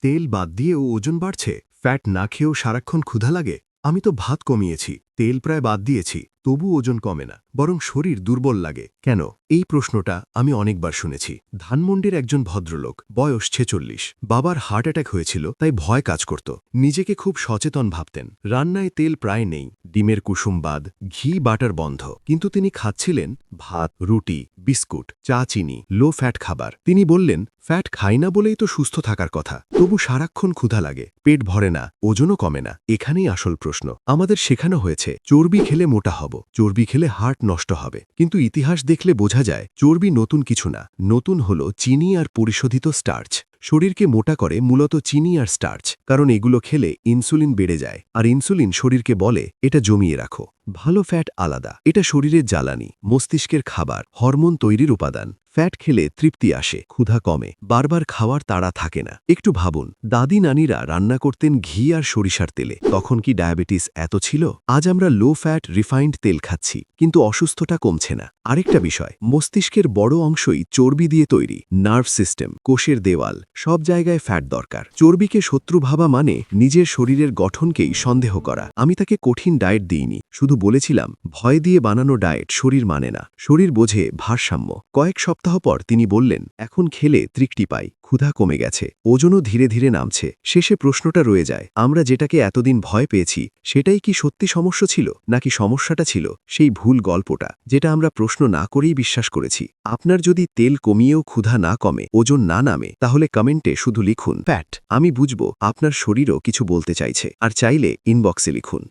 তেল বাদ দিয়েও ওজন বাড়ছে, ফ্যাট না খেয়েও সারাক্ষণ ক্ষুধা লাগে। আমি তো ভাত কমিয়েছি, তেল প্রায় বাদ দিয়েছি, তবু ওজন কমে না, বরং শরীর দুর্বল লাগে কেন? এই প্রশ্নটা আমি অনেকবার শুনেছি। ধানমন্ডির একজন ভদ্রলোক, বয়স 46, বাবার হার্ট অ্যাটাক হয়েছিল, তাই ভয় কাজ করত। নিজেকে খুব সচেতন ভাবতেন। রান্নায় তেল প্রায় নেই, ডিমের কুসুম বাদ, ঘি বাটার বন্ধ, কিন্তু তিনি খাচ্ছিলেন ভাত, রুটি, বিস্কুট, চা, চিনি, লো ফ্যাট খাবার। তিনি বললেন, ফ্যাট খাই না বলেই তো সুস্থ থাকার কথা, তবু সারাক্ষণ ক্ষুধা লাগে, পেট ভরে না, ওজনও কমে না। এখানেই আসল প্রশ্ন। আমাদের শেখানো হয়েছে চর্বি খেলে মোটা হব, চর্বি খেলে হার্ট নষ্ট হবে, কিন্তু ইতিহাস দেখলে বোঝা যায় চর্বি নতুন কিছু না, নতুন হলো চিনি আর পরিশোধিত স্টার্চ। শরীরকে মোটা করে মূলত চিনি আর স্টার্চ, কারণ এগুলো খেলে ইনসুলিন বেড়ে যায়, আর ইনসুলিন শরীরকে বলে এটা জমিয়ে রাখো। ভালো ফ্যাট আলাদা, এটা শরীরের জ্বালানি, মস্তিষ্কের খাবার, হরমোন তৈরির উপাদান। ফ্যাট খেলে তৃপ্তি আসে, ক্ষুধা কমে, বারবার খাওয়ার তাড়া থাকে না। একটু ভাবুন, দাদি নানিরা রান্না করতেন ঘি আর সরিষার তেলে, তখন কি ডায়াবেটিস এত ছিল? আজ আমরা লো ফ্যাট রিফাইন্ড তেল খাচ্ছি, কিন্তু অসুস্থতা কমছে না। আরেকটা বিষয়, মস্তিষ্কের বড় অংশই চর্বি দিয়ে তৈরি। নার্ভ সিস্টেম, কোষের দেওয়াল, সব জায়গায় ফ্যাট দরকার। চর্বিকে শত্রু ভাবা মানে নিজের শরীরের গঠনকেই সন্দেহ করা। আমি তাকে কঠিন ডায়েট দিইনি, শুধু বলেছিলাম ভয় দিয়ে বানানো ডায়েট শরীর মানে না, শরীর বোঝে ভারসাম্য। কয়েক সপ্তাহ পর তিনি বললেন, এখন খেলে তৃপ্তি পাই, ক্ষুধা কমে গেছে, ওজনও ধীরে ধীরে নামছে। শেষে প্রশ্নটা রয়ে যায়, আমরা যেটাকে এতদিন ভয় পেয়েছি, সেটাই কি সত্যি সমস্যা ছিল, নাকি সমস্যাটা ছিল সেই ভুল গল্পটা, যেটা আমরা প্রশ্ন না করেই বিশ্বাস করেছি? আপনার যদি তেল কমিয়েও ক্ষুধা না কমে, ওজন না নামে, তাহলে কমেন্টে শুধু লিখুন ফ্যাট। আমি বুঝব আপনার শরীরও কিছু বলতে চাইছে, আর চাইলে ইনবক্সে লিখুন।